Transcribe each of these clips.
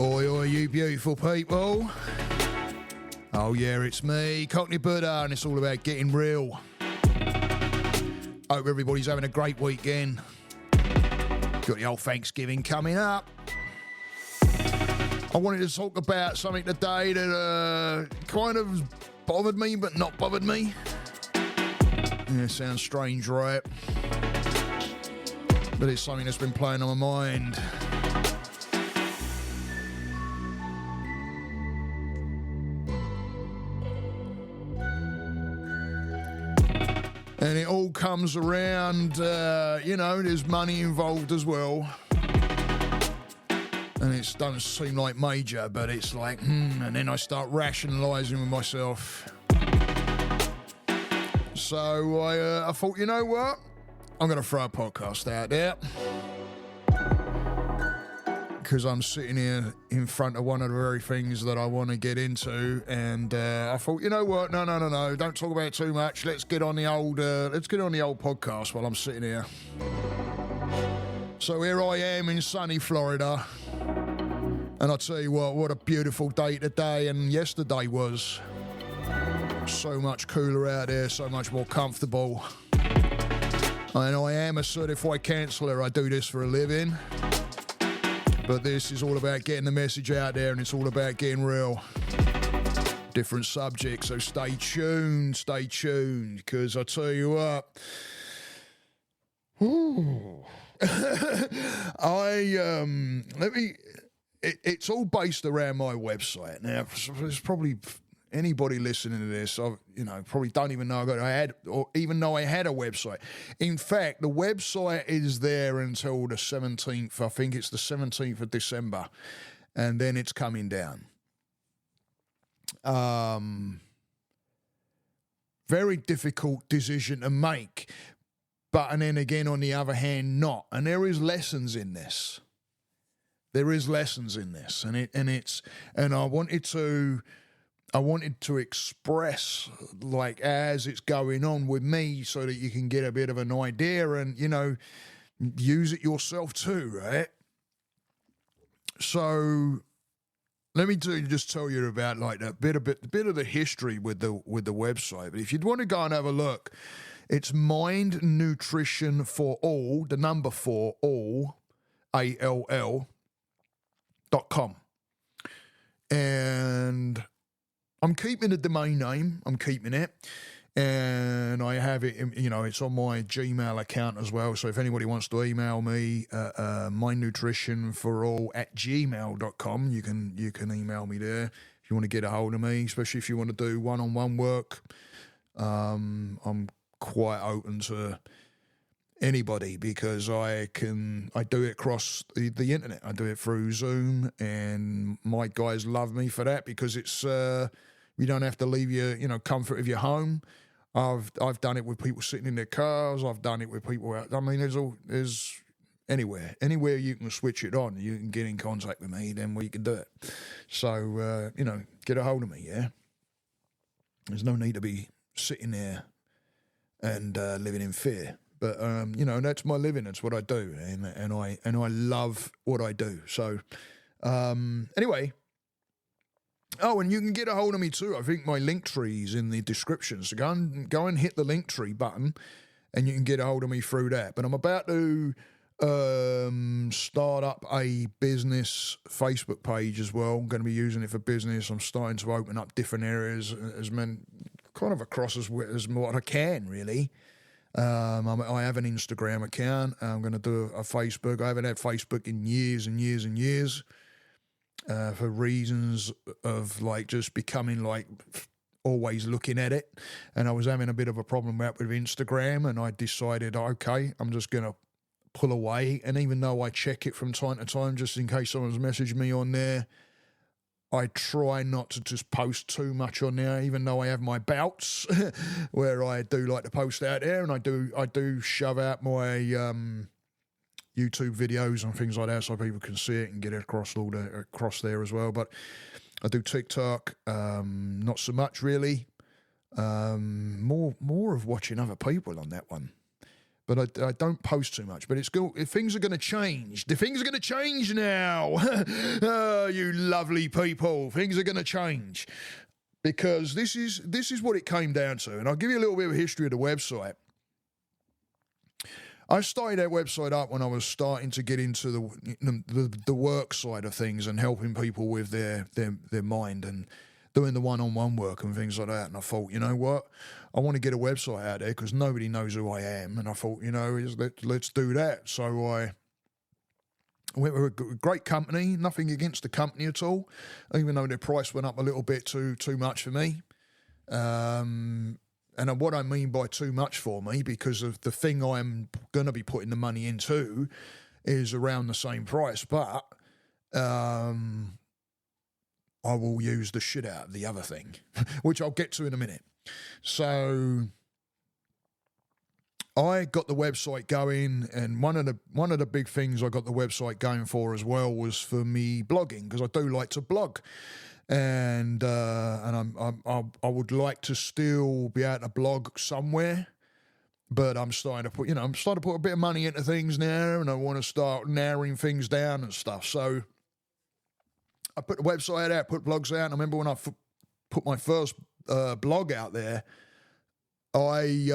Oi, oi, you beautiful people. Oh yeah, it's me, Cockney Buddha, and it's all about getting real. Hope everybody's having a great weekend. Got the old Thanksgiving coming up. I wanted to talk about something today that kind of bothered me, but not bothered me. Yeah, sounds strange, right? But it's something that's been playing on my mind. And it all comes around, there's money involved as well. And it doesn't seem like major, but it's like, and then I start rationalising with myself. So I thought, you know what? I'm going to throw a podcast out there. Because I'm sitting here in front of one of the very things that I want to get into, and I thought, you know what? No, don't talk about it too much. Let's get on the old podcast while I'm sitting here. So here I am in sunny Florida, and I tell you what a beautiful day today and yesterday was. So much cooler out there, so much more comfortable. And I am a certified counsellor. I do this for a living. But this is all about getting the message out there, and it's all about getting real. Different subjects, so stay tuned, because I tell you what, it's all based around my website. Now, there's probably anybody listening to this, probably don't even know I had a website. In fact, the website is there until the 17th. I think it's the 17th of December, and then it's coming down. Very difficult decision to make, and then again, on the other hand, not. And there is lessons in this. And I wanted to express, like, as it's going on with me, so that you can get a bit of an idea and, use it yourself too, right? So let me just tell you about like a bit of the history with the website. But if you'd want to go and have a look, it's Mind Nutrition for All, the number 4 all, ALL.com. And I'm keeping the domain name. I'm keeping it. And I have it, it's on my Gmail account as well. So if anybody wants to email me, mindnutritionforall@gmail.com, you can email me there if you want to get a hold of me, especially if you want to do one-on-one work. I'm quite open to anybody because I do it across the internet. I do it through Zoom, and my guys love me for that because it's you don't have to leave your comfort of your home. I've done it with people sitting in their cars. I've done it with people out. I mean, there's anywhere you can switch it on. You can get in contact with me, then we can do it. So get a hold of me. Yeah, there's no need to be sitting there and living in fear. But that's my living. That's what I do, and I love what I do. So anyway. Oh, and you can get a hold of me too. I think my link tree is in the description. So go and hit the link tree button, and you can get a hold of me through that. But I'm about to start up a business Facebook page as well. I'm going to be using it for business. I'm starting to open up different areas kind of across as what I can, really. I have an Instagram account. I'm going to do a Facebook. I haven't had Facebook in years and years and years. For reasons of like just becoming like always looking at it, and I was having a bit of a problem with Instagram, and I decided, okay, I'm just going to pull away. And even though I check it from time to time just in case someone's messaged me on there, I try not to just post too much on there, even though I have my bouts where I do like to post out there, and I do shove out my YouTube videos and things like that so people can see it and get it across there as well. But I do TikTok, not so much really. More of watching other people on that one. but I don't post too much. But it's good. Things are going to change. The things are going to change now. Oh, you lovely people. Things are going to change because this is what it came down to. And I'll give you a little bit of a history of the website. I started that website up when I was starting to get into the work side of things and helping people with their mind and doing the one-on-one work and things like that. And I thought, you know what? I want to get a website out there because nobody knows who I am. And I thought, let's do that. So I went with a great company, nothing against the company at all, even though their price went up a little bit too much for me. And what I mean by too much for me, because of the thing I'm going to be putting the money into is around the same price, but I will use the shit out of the other thing, which I'll get to in a minute. So I got the website going, and one of the big things I got the website going for as well was for me blogging, because I do like to blog, and I would like to still be able to blog somewhere. But I'm starting to put a bit of money into things now, and I want to start narrowing things down and stuff. So I put the website out, put blogs out. And I remember when I put my first blog out there, I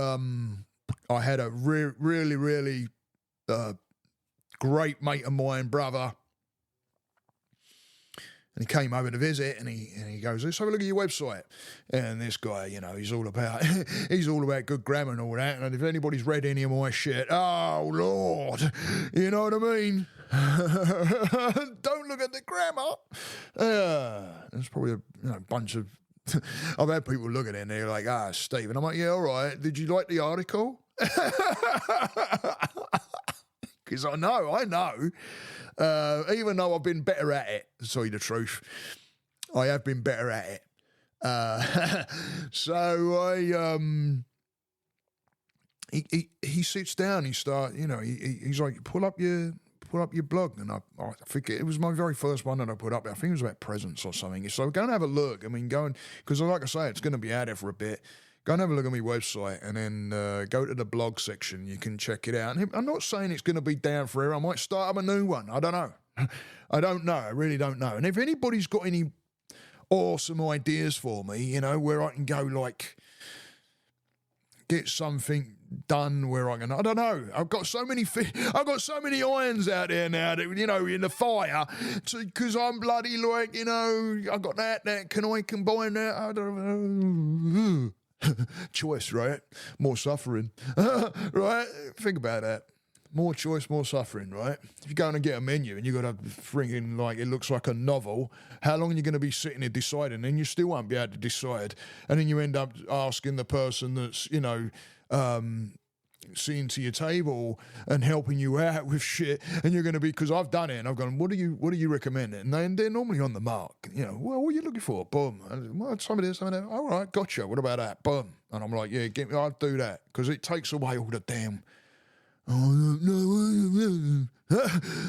had a really great mate of mine, brother, and he came over to visit, and he goes, "Let's have a look at your website." And this guy, he's all about good grammar and all that. And if anybody's read any of my shit, oh Lord, you know what I mean? Don't look at the grammar. There's probably a bunch of. I've had people look at it and they're like, Steve. And I'm like, yeah, all right. Did you like the article? Because I know. Even though I've been better at it, to tell you the truth, I have been better at it. So he sits down, he's like, pull up your blog, and I think it was my very first one that I put up. I think it was about presents or something. So go and have a look. I mean, because like I say, it's going to be out there for a bit. Go and have a look at my website, and then go to the blog section. You can check it out. And I'm not saying it's going to be down forever. I might start up a new one. I don't know. I don't know. I really don't know. And if anybody's got any awesome ideas for me, where I can go, like, get something done where I can, I don't know. I've got so many irons out there now that, in the fire, because I'm bloody like, I've got that, can I combine that? I don't know. Choice, right? More suffering. Right? Think about that. More choice, more suffering, right? If you're going to get a menu and you've got a freaking, like, it looks like a novel, how long are you going to be sitting there deciding? And you still won't be able to decide. And then you end up asking the person that's, sitting to your table and helping you out with shit, and you're going to be, because I've done it and I've gone, what do you recommend? And they're normally on the mark. Well, what are you looking for? Boom. Well, some of this, some of that. All right, gotcha. What about that? Boom. And I'm like, yeah, I'll do that, because it takes away all the damn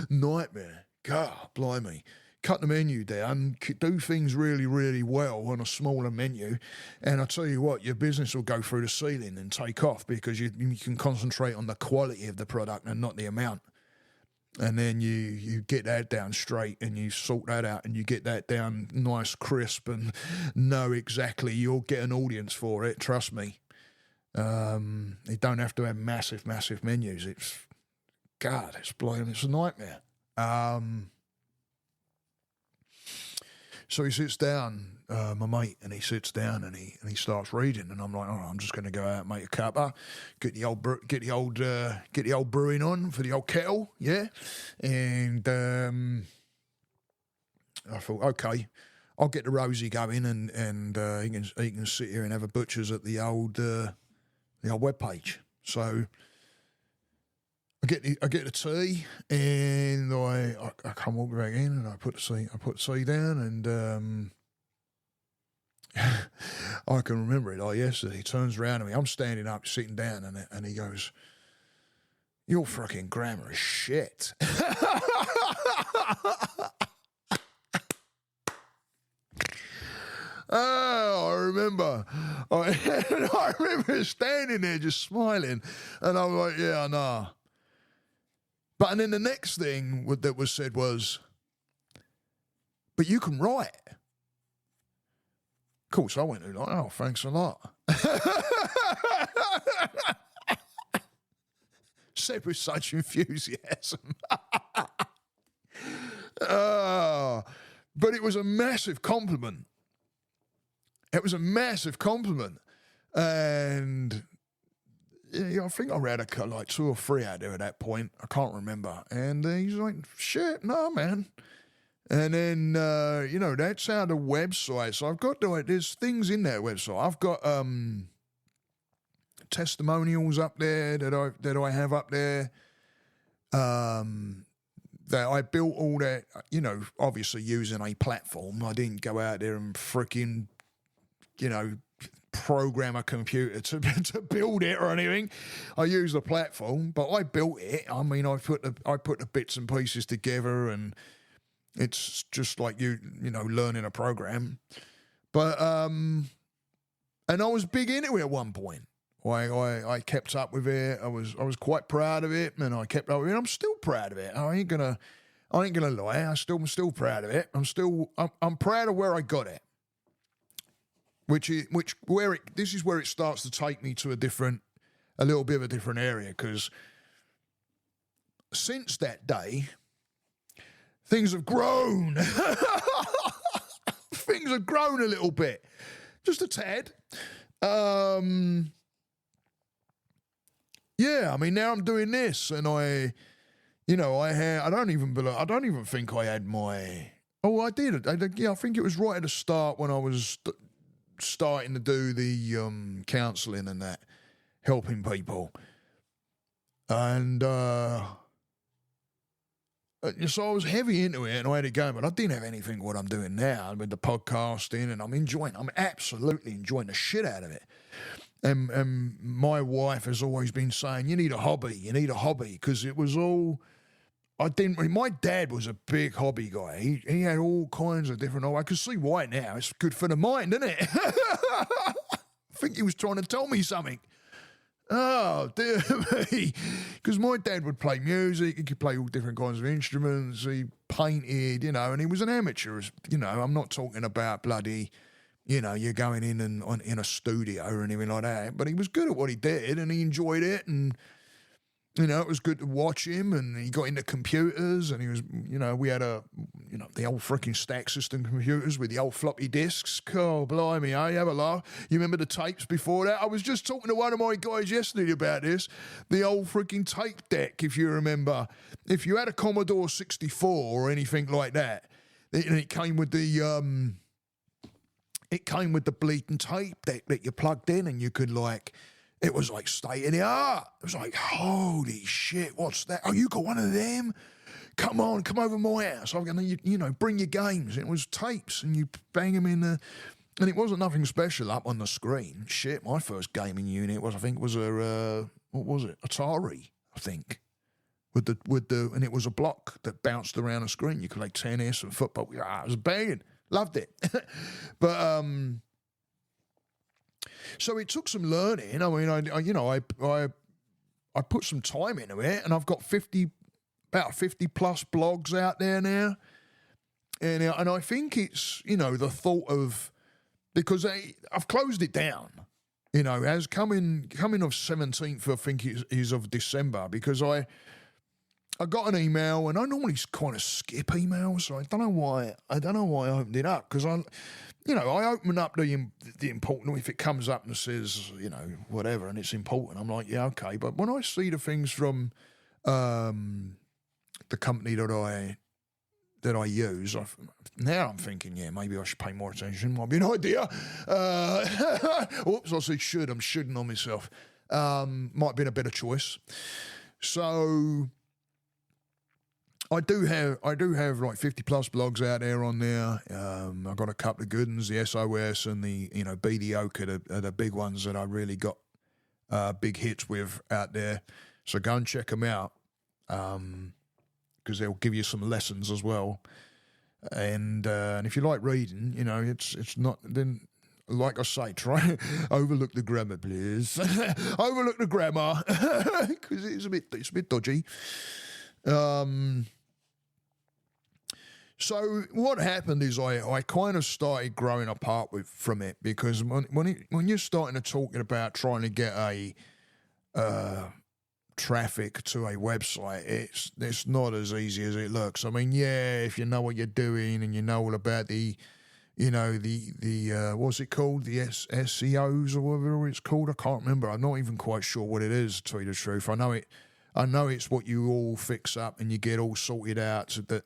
nightmare. God, blimey. Cut the menu down, do things really, really well on a smaller menu, and I tell you what, your business will go through the ceiling and take off, because you can concentrate on the quality of the product and not the amount. And then you get that down straight, and you sort that out, and you get that down nice, crisp, and know exactly you'll get an audience for it. Trust me. You don't have to have massive, massive menus. It's a nightmare. So he sits down, my mate, and he sits down and he starts reading, and I'm like, oh, I'm just going to go out and make a cuppa, get the old brewing on for the old kettle, yeah. And I thought, okay, I'll get the Rosie going, and he can sit here and have a butcher's at the old webpage. So I get the tea, and I come walking back in, and I put the tea down, and I can remember it like yesterday. He turns around to me. I'm standing up, sitting down, and he goes, "Your fucking grammar is shit." Oh, I remember. I remember standing there just smiling, and I'm like, yeah, I know. But and then the next thing that was said was, but you can write. Of course, I went like, oh, thanks a lot. Said with such enthusiasm. But it was a massive compliment. It was a massive compliment. And yeah, I think I read like 2 or 3 out there at that point. I can't remember. And he's like, shit, no, man. And then, that's how the website. So I've got, there's things in that website. I've got testimonials up there that I have up there. That I built all that, obviously using a platform. I didn't go out there and freaking, program a computer to build it or anything. I used a platform, but I built it. I mean, I put the bits and pieces together, and it's just like learning a program. But and I was big into it at one point. I kept up with it. I was quite proud of it, and I kept up with it. I'm still proud of it. I ain't gonna lie. I'm still proud of it. I'm proud of where I got it. This is where it starts to take me to a little bit of a different area, because since that day, things have grown. Things have grown a little bit, just a tad. Yeah, I mean, now I'm doing this, and I don't even think I had my. Oh, I did. I think it was right at the start when I was starting to do the counselling and that, helping people, and so I was heavy into it, and I had it going, but I didn't have anything what I'm doing now with the podcasting, and I'm absolutely enjoying the shit out of it. And my wife has always been saying, you need a hobby, because it was all, my dad was a big hobby guy. He had all kinds of different, I can see why now. It's good for the mind, isn't it? I think he was trying to tell me something. Oh, dear me. Because my dad would play music, he could play all different kinds of instruments, he painted, and he was an amateur, I'm not talking about bloody, you're going in and in a studio or anything like that. But he was good at what he did, and he enjoyed it, and it was good to watch him. And he got into computers, and he was, we had the old freaking stack system computers with the old floppy disks. Oh, blimey, you have a laugh. You remember the tapes before that? I was just talking to one of my guys yesterday about this. The old freaking tape deck, if you remember. If you had a Commodore 64 or anything like that, it came with the bleeding tape deck that you plugged in, and you could it was like state of the art. It was like, holy shit, what's that? Oh, you got one of them? Come on, come over my house. I'm going to, bring your games. It was tapes, and you bang them in and it wasn't nothing special up on the screen. Shit, my first gaming unit was a, what was it? Atari, I think. And it was a block that bounced around the screen. You could play tennis and football. It was banging. Loved it. But so it took some learning. I mean, I put some time into it, and I've got about 50 plus blogs out there now. And I think it's, the thought of, because I've closed it down, as coming of 17th, I think is of December, because I got an email, and I normally kind of skip emails, so I don't know why I opened it up, because I open up the important, if it comes up and says, whatever, and it's important, I'm like, yeah, okay. But when I see the things from the company that I use, now I'm thinking, yeah, maybe I should pay more attention. Might be an idea. Oops, I said should. I'm shoulding on myself. Might have been a better choice. So I do have like 50 plus blogs out there on there. I've got a couple of good ones, the SOS and the Be the Oak are the big ones that I really got big hits with out there. So go and check them out, because they'll give you some lessons as well. And if you like reading, you know, it's not then. Like I say, try overlook the grammar, please. Overlook the grammar because it's a bit dodgy. So what happened is I kind of started growing apart from it because when you're starting to talking about trying to get a traffic to a website, it's not as easy as it looks. I mean, yeah, if you know what you're doing and you know all about the what's it called? The SEOs or whatever it's called. I can't remember. I'm not even quite sure what it is, to tell you the truth. I know it's what you all fix up and you get all sorted out so that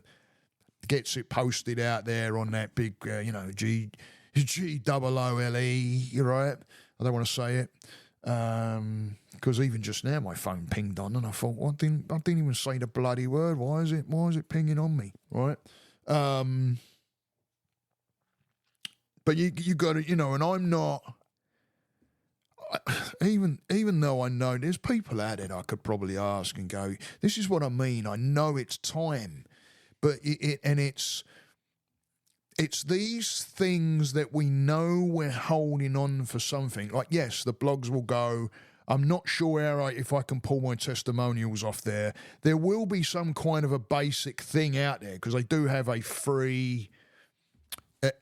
gets it posted out there on that big, GOOLE, you're right. I don't want to say it. Because even just now my phone pinged on and I thought, well, I didn't even say the bloody word. Why is it pinging on me? Right? But you got to, and I'm not, even though I know there's people out there I could probably ask and go, this is what I mean. I know it's time, but it's these things that we know we're holding on for something. Like, yes, the blogs will go. I'm not sure if I can pull my testimonials off there. There will be some kind of a basic thing out there because they do have a free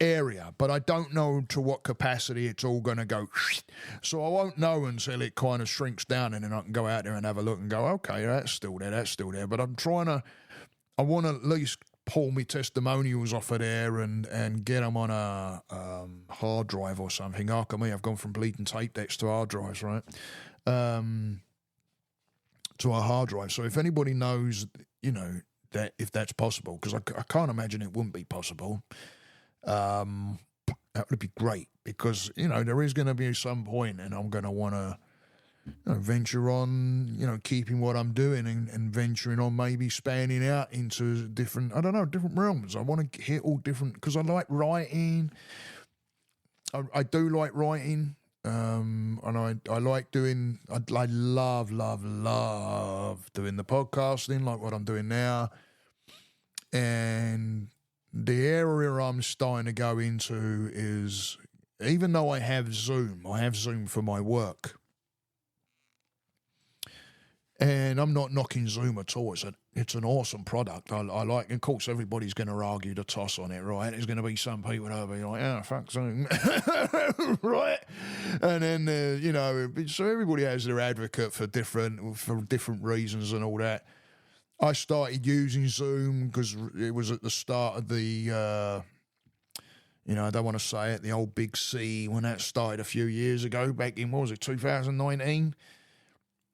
area, but I don't know to what capacity it's all going to go. So I won't know until it kind of shrinks down and then I can go out there and have a look and go, okay, that's still there. But I want to at least pull my testimonials off of there and get them on a hard drive or something. Look at me, I've gone from bleeding tape decks to hard drives, right? To a hard drive. So if anybody knows, that if that's possible, because I can't imagine it wouldn't be possible, that would be great because, there is going to be some point and I'm going to want to venture on, keeping what I'm doing and venturing on maybe spanning out into different realms. I want to hit all different because I like writing. I do like writing. And I like doing, I love doing the podcasting like what I'm doing now. And the area I'm starting to go into is, even though I have Zoom for my work. And I'm not knocking Zoom at all. It's an awesome product. I like, of course, everybody's going to argue the toss on it, right? There's going to be some people that'll be like, oh, fuck Zoom, right? And then, so everybody has their advocate for different reasons and all that. I started using Zoom because it was at the start of the, I don't want to say it, the old Big C, when that started a few years ago, back in, 2019?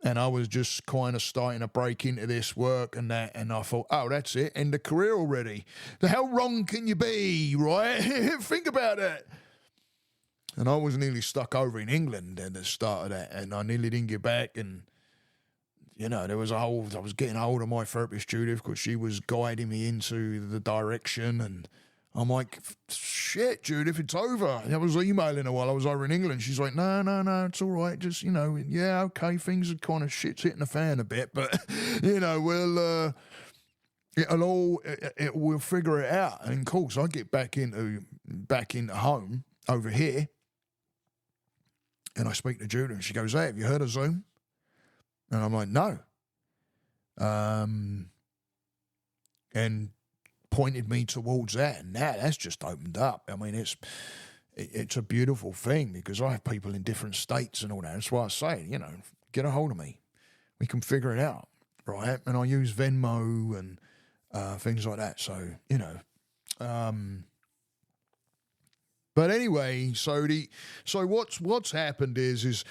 And I was just kind of starting to break into this work and that, and I thought, oh, that's it, end of career already. How wrong can you be, right? Think about it. And I was nearly stuck over in England at the start of that, and I nearly didn't get back, and I was getting hold of my therapist, Judith, because she was guiding me into the direction. And I'm like, shit, Judith, it's over. I was emailing her while I was over in England. She's like, no, it's all right. Just, yeah, okay, things are kind of shit's hitting the fan a bit. But, we'll figure it out. And, of course, I get back into home over here. And I speak to Judith, and she goes, hey, have you heard of Zoom? And I'm like, no. And pointed me towards that, and that's just opened up. I mean, it's a beautiful thing because I have people in different states and all that. That's why I say, get a hold of me. We can figure it out, right? And I use Venmo and things like that. So, but anyway, so what's happened is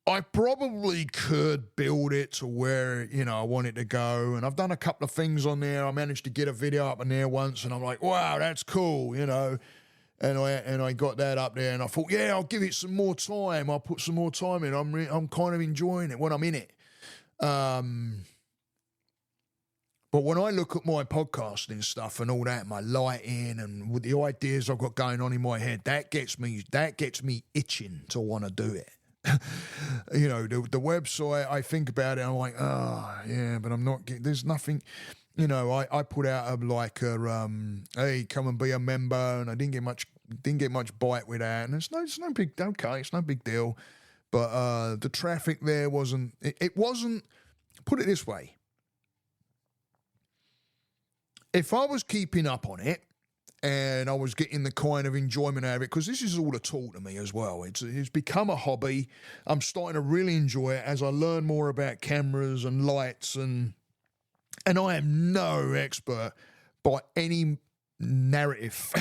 I probably could build it to where, I want it to go. And I've done a couple of things on there. I managed to get a video up on there once and I'm like, wow, that's cool, And I got that up there and I thought, yeah, I'll give it some more time. I'll put some more time in. I'm kind of enjoying it when I'm in it. But when I look at my podcasting stuff and all that, my lighting and with the ideas I've got going on in my head, that gets me itching to want to do it. The website, I think about it, I'm like, oh, yeah, but I'm not, there's nothing, you know, I put out hey, come and be a member, and I didn't get much bite with that, and it's no big, okay, it's no big deal, but the traffic there wasn't, it wasn't, put it this way, if I was keeping up on it, and I was getting the kind of enjoyment out of it, because this is all a tool to me as well. It's become a hobby. I'm starting to really enjoy it as I learn more about cameras and lights, and I am no expert by any narrative.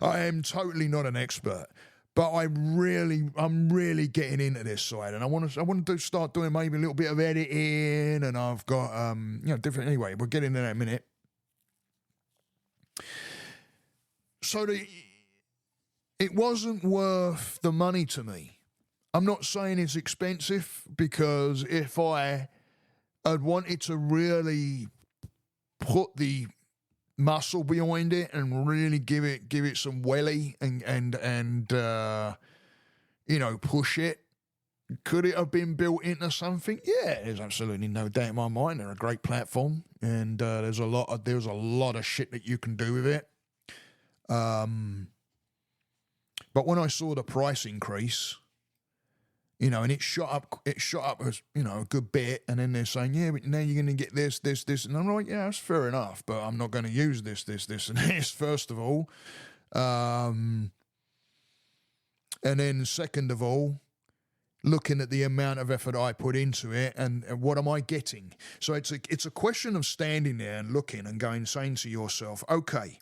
I am totally not an expert, but I'm really getting into this side, and I want to start doing maybe a little bit of editing, and I've got different. Anyway, we'll get into that in a minute. So it wasn't worth the money to me. I'm not saying it's expensive, because if I had wanted to really put the muscle behind it and really give it some welly and push it, could it have been built into something? Yeah, there's absolutely no doubt in my mind. They're a great platform, and there's a lot of shit that you can do with it. But when I saw the price increase, and it shot up as, a good bit, and then they're saying, yeah, but now you're going to get this, and I'm like, yeah, that's fair enough, but I'm not going to use this, and this, first of all. And then second of all, looking at the amount of effort I put into it, and what am I getting? So it's a question of standing there and looking and saying to yourself, okay,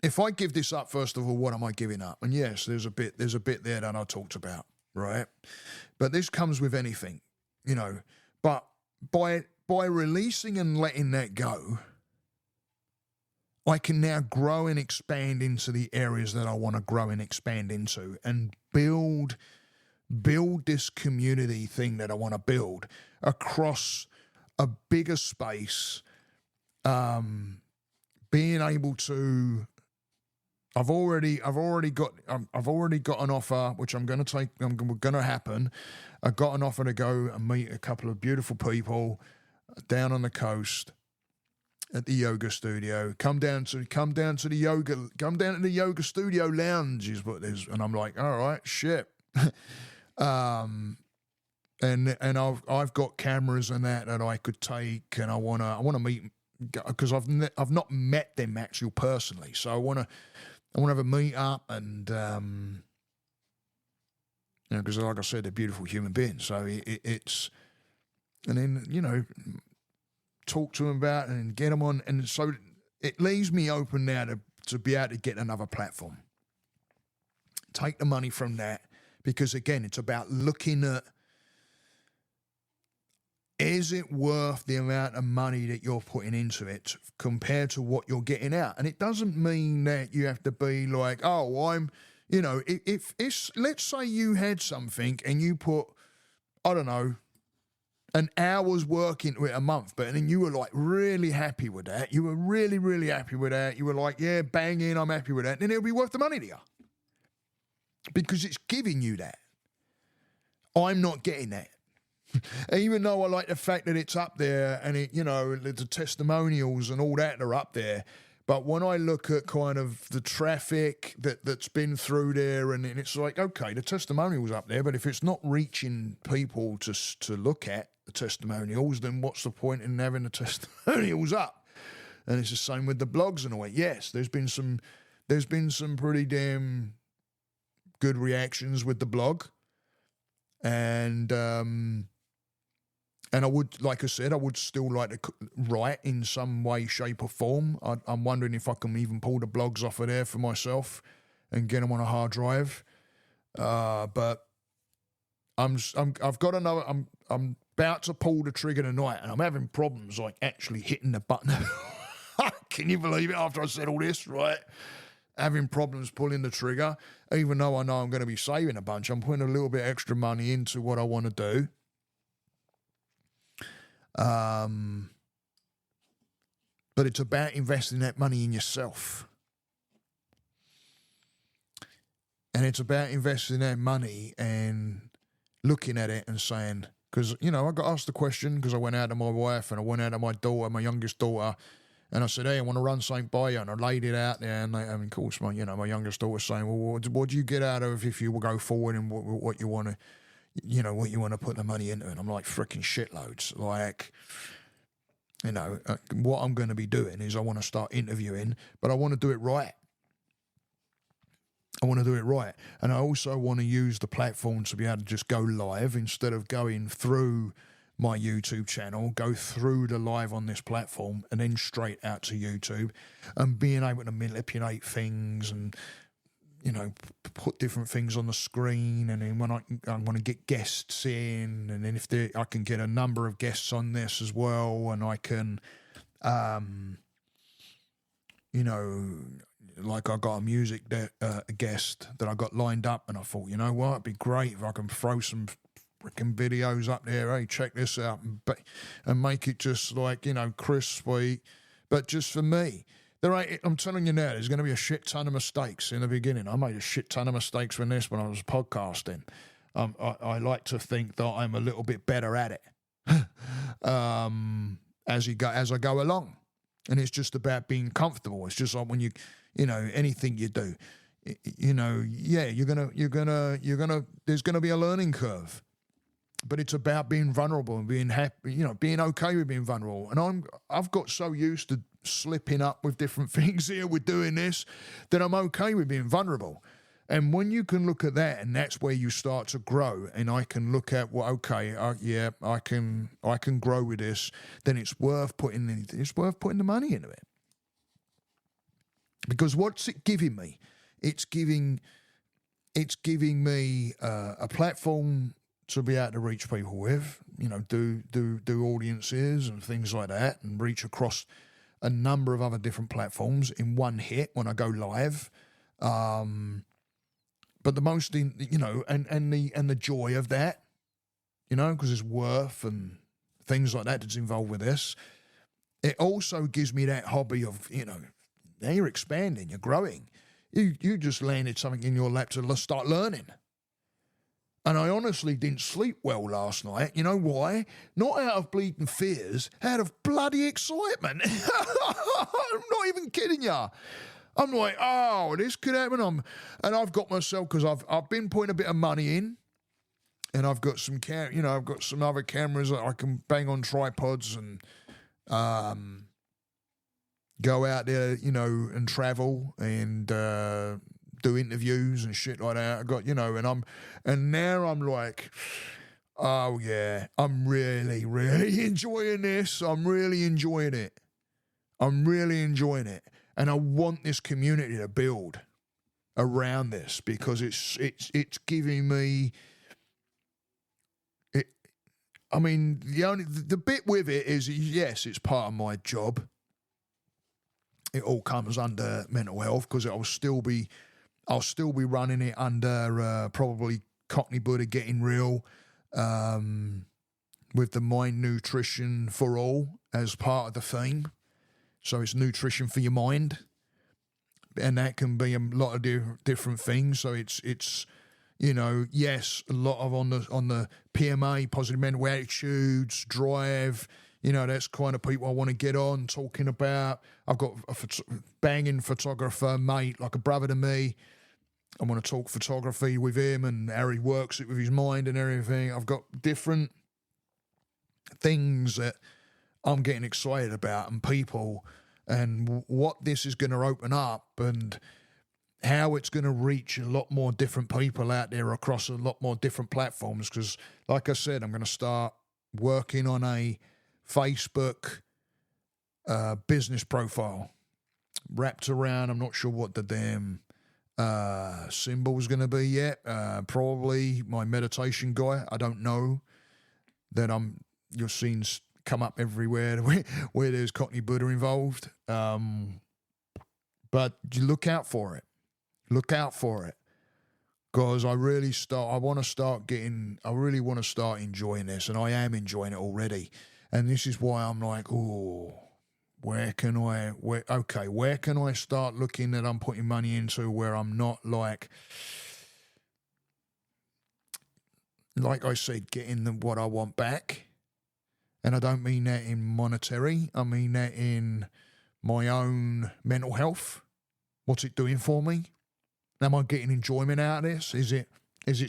if I give this up, first of all, what am I giving up? And yes, there's a bit there that I talked about, right? But this comes with anything, But by releasing and letting that go, I can now grow and expand into the areas that I want to grow and expand into, and build this community thing that I want to build across a bigger space. Being able to, I've already got an offer, which I'm going to happen. I got an offer to go and meet a couple of beautiful people down on the coast at the yoga studio. Come down to the yoga studio lounge is what it is. And I'm like, all right, shit. And I've got cameras and that I could take, and I wanna meet, because I've not met them actually personally, so I wanna have a meet up, and because like I said, they're beautiful human beings. So it's, and then talk to them about it and get them on, and so it leaves me open now to be able to get another platform. Take the money from that, because again, it's about looking at, is it worth the amount of money that you're putting into it compared to what you're getting out? And it doesn't mean that you have to be like, oh, if let's say you had something and you put, I don't know, an hour's work into it a month, but then you were like really happy with that. You were really, really happy with that. You were like, yeah, bang in, I'm happy with that. Then it'll be worth the money to you, because it's giving you that. I'm not getting that. Even though I like the fact that it's up there, and it, the testimonials and all that are up there. But when I look at kind of the traffic that's been through there, and it's like, okay, the testimonials up there, but if it's not reaching people to look at the testimonials, then what's the point in having the testimonials up? And it's the same with the blogs and all that. Yes, there's been some pretty damn good reactions with the blog, and I would, like I said, I would still like to write in some way, shape or form. I'm wondering if I can even pull the blogs off of there for myself and get them on a hard drive. But I'm about to pull the trigger tonight, and I'm having problems like actually hitting the button. Can you believe it? After I said all this, right? Having problems pulling the trigger, even though I know I'm going to be saving a bunch. I'm putting a little bit extra money into what I want to do. But it's about investing that money in yourself. And it's about investing that money and looking at it and saying, Because, I got asked the question because I went out to my wife and I went out to my daughter, my youngest daughter, and I said, hey, I want to run something by you. And I laid it out there. And of course, my youngest daughter was saying, well, what do you get out of if you will go forward and what you want to, what you want to put the money into? And I'm like, freaking shitloads. Like, what I'm going to be doing is I want to start interviewing, but I want to do it right. And I also want to use the platform to be able to just go live instead of going through my YouTube channel, go through the live on this platform and then straight out to YouTube, and being able to manipulate things and, put different things on the screen. And then when I want to get guests in, and then I can get a number of guests on this as well, and I can, like I got a music guest that I got lined up, and I thought, you know what, it'd be great if I can throw some freaking videos up there. Hey, check this out, and make it just like, crisp, sweet, but just for me. I'm telling you now, there's going to be a shit ton of mistakes in the beginning. I made a shit ton of mistakes when I was podcasting. I like to think that I'm a little bit better at it as I go along. And it's just about being comfortable. It's just like when anything you do, you're gonna, there's gonna be a learning curve, but it's about being vulnerable and being happy, being okay with being vulnerable. And I've got so used to slipping up with different things here with doing this that I'm okay with being vulnerable. And when you can look at that, and that's where you start to grow, and I can look at, well, okay, I can grow with this, then it's worth putting the money into it. Because what's it giving me? It's giving me a platform to be able to reach people with, do audiences and things like that, and reach across a number of other different platforms in one hit when I go live. But the most, and the joy of that, because there's worth and things like that that's involved with this. It also gives me that hobby of, now you're expanding, you're growing. You just landed something in your lap to start learning. And I honestly didn't sleep well last night. You know why? Not out of bleeding fears, out of bloody excitement. I'm not even kidding you. I'm like, oh, this could happen. And I've got myself, because I've been putting a bit of money in, and I've got some I've got some other cameras that I can bang on tripods and go out there, and travel and do interviews and shit like that. I got, and now I'm like, oh yeah, I'm really, really enjoying this. I'm really enjoying it. And I want this community to build around this, because it's giving me it. I mean, the bit with it is, yes, it's part of my job. It all comes under mental health, because I'll still be running it under probably Cockney Buddha Getting Real, with the mind nutrition for all as part of the theme. So it's nutrition for your mind, and that can be a lot of different things. So it's yes, a lot of on the PMA, positive mental attitudes, drive. That's kind of people I want to get on talking about. I've got a banging photographer mate, like a brother to me. I want to talk photography with him and how he works it with his mind and everything. I've got different things that I'm getting excited about, and people, and what this is going to open up, and how it's going to reach a lot more different people out there across a lot more different platforms. Because, like I said, I'm going to start working on a Facebook business profile wrapped around, I'm not sure what the damn symbol's going to be yet. Probably my meditation guy. I don't know. That you're seeing come up everywhere where there's Cockney Buddha involved. But you look out for it. Because I really want to start enjoying this, and I am enjoying it already. And this is why I'm like, where can I start looking that I'm putting money into where I'm not like, like I said, getting what I want back. And I don't mean that in monetary. I mean that in my own mental health. What's it doing for me? Am I getting enjoyment out of this? Is it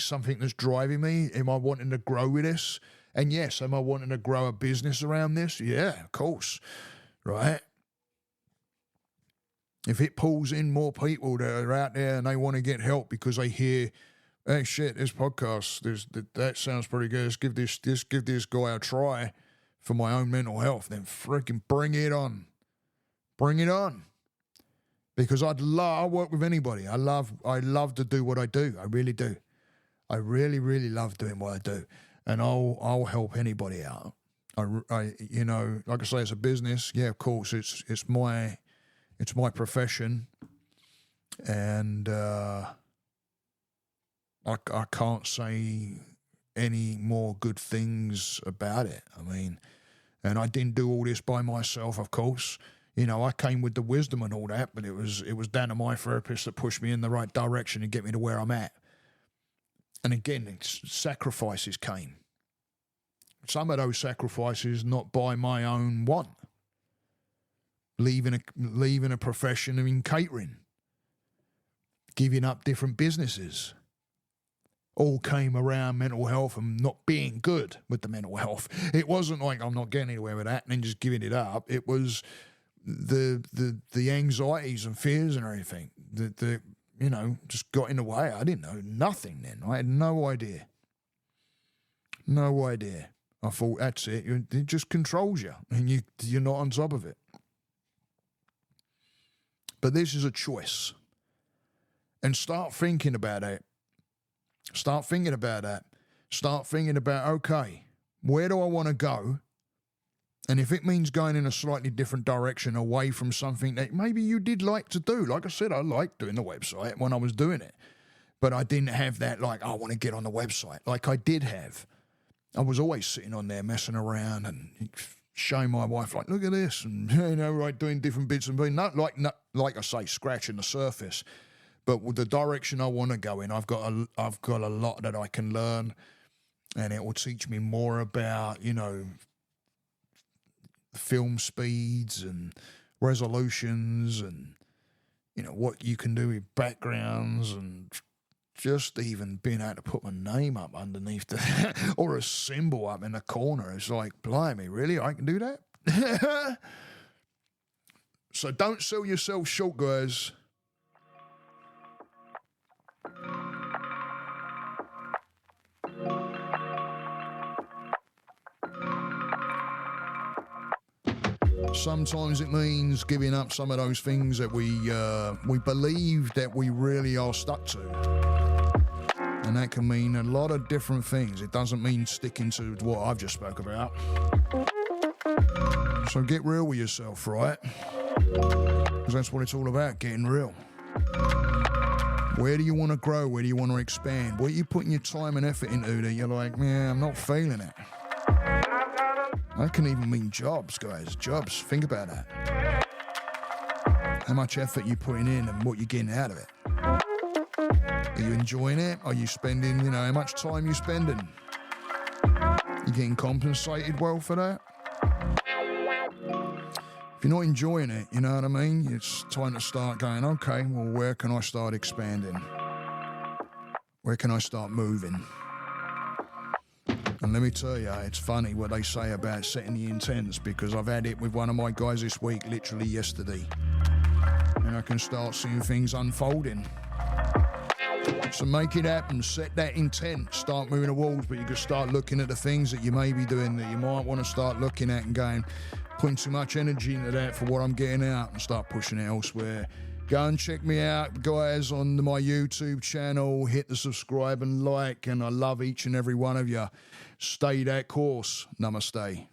something that's driving me? Am I wanting to grow with this? And yes, am I wanting to grow a business around this? Yeah, of course. Right? If it pulls in more people that are out there and they want to get help because they hear, hey, shit, this podcast, that sounds pretty good. Let's give this guy a try for my own mental health. Then freaking bring it on. Bring it on. Because I work with anybody. I love to do what I do. I really do. I really, really love doing what I do. And I'll help anybody out. I you know, like I say, it's a business. Yeah, of course, it's my profession, and I can't say any more good things about it. I mean, and I didn't do all this by myself, of course. You know, I came with the wisdom and all that, but it was down to my therapist that pushed me in the right direction and get me to where I'm at. And again, sacrifices came. Some of those sacrifices not by my own want. Leaving a profession in catering, giving up different businesses, all came around mental health and not being good with the mental health. It wasn't like I'm not getting anywhere with that and then just giving it up. It was the anxieties and fears and everything that you know, just got in the way. I didn't know nothing then. I had no idea. No idea. I thought, that's it. It just controls you and you're not on top of it. But this is a choice. And start thinking about it. Start thinking about that. Start thinking about, okay, where do I want to go? And if it means going in a slightly different direction away from something that maybe you did like to do. Like I said, I liked doing the website when I was doing it. But I didn't have that like, I want to get on the website. Like I did have. I was always sitting on there messing around and showing my wife, like, look at this. And, you know, right, doing different bits and being, not like I say, scratching the surface. But with the direction I want to go in, I've got a lot that I can learn. And it will teach me more about, you know, film speeds and resolutions and, you know, what you can do with backgrounds and just even being able to put my name up underneath the or a symbol up in the corner. It's like, blimey, really? I can do that? So don't sell yourself short, guys. Sometimes it means giving up some of those things that we believe that we really are stuck to. And that can mean a lot of different things. It doesn't mean sticking to what I've just spoke about. So get real with yourself, right? Because that's what it's all about, getting real. Where do you want to grow? Where do you want to expand? What are you putting your time and effort into that you're like, man, I'm not feeling it? That can even mean jobs, guys. Jobs. Think about that. How much effort you putting in and what you're getting out of it. Are you enjoying it? Are you spending, you know, how much time you spending? You getting compensated well for that? If you're not enjoying it, you know what I mean? It's time to start going, okay, well, where can I start expanding? Where can I start moving? And let me tell you, it's funny what they say about setting the intents, because I've had it with one of my guys this week, literally yesterday. And I can start seeing things unfolding. So make it happen, set that intent, start moving the walls, but you can start looking at the things that you may be doing that you might want to start looking at and going, putting too much energy into that for what I'm getting out, and start pushing it elsewhere. Go and check me out, guys, on my YouTube channel. Hit the subscribe and like, and I love each and every one of you. Stay that course. Namaste.